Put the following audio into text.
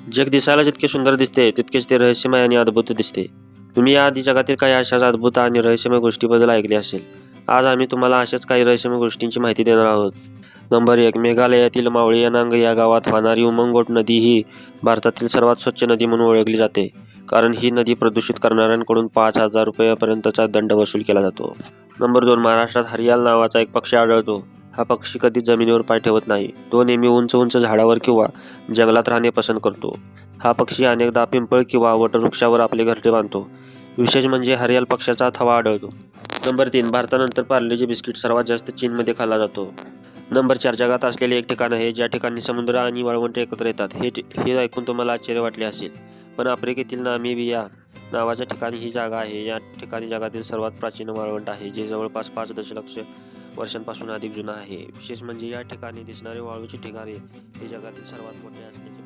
जग दिसायला जितके सुंदर दिसते तितकेच ते रहस्यमय आणि अद्भुत दिसते. तुम्ही याआधी जगातील काही अशाच अद्भुत आणि रहस्यमय गोष्टीबद्दल ऐकले असेल. आज आम्ही तुम्हाला अशाच काही रहस्यमय गोष्टींची माहिती देणार आहोत. नंबर 1. मेघालयातील मावळी यनांग या गावात वाहणारी उमंगोट नदी ही भारतातील सर्वात स्वच्छ नदी म्हणून ओळखली जाते. कारण ही नदी प्रदूषित करणाऱ्यांकडून 5,000 रुपयांपर्यंतचा दंड वसूल केला जातो. नंबर 2. महाराष्ट्रात हरियाल नावाचा एक पक्षी आढळतो. हा पक्षी कधीच जमिनीवर पाय ठेवत नाही. तो नेहमी उंच उंच झाडावर किंवा जंगलात राहणे पसंत करतो. हा पक्षी अनेकदा पिंपळ किंवा वटवृक्षावर आपले घरटे बांधतो. विशेष म्हणजे हरियाल पक्ष्याचा थवा आढळतो. नंबर 3. भारतानंतर पार्लेजी बिस्किट सर्वात जास्त चीनमध्ये खाल्ला जातो. नंबर 4. जगात असलेले एक ठिकाण आहे ज्या ठिकाणी समुद्र आणि वाळवंट एकत्र येतात. हे ऐकून तुम्हाला आश्चर्य वाटले असेल, पण आफ्रिकेतील नामिबिया नावाच्या ठिकाणी ही जागा आहे. या ठिकाणी जगातील सर्वात प्राचीन वाळवंट आहे, जे जवळपास 5 दशलक्ष वर्षांपासून अधिक जुना आहे. विशेष म्हणजे या ठिकाणी दिसणारे वाळूचे ढिगारे हे जगातील सर्वात मोठे असल्याचे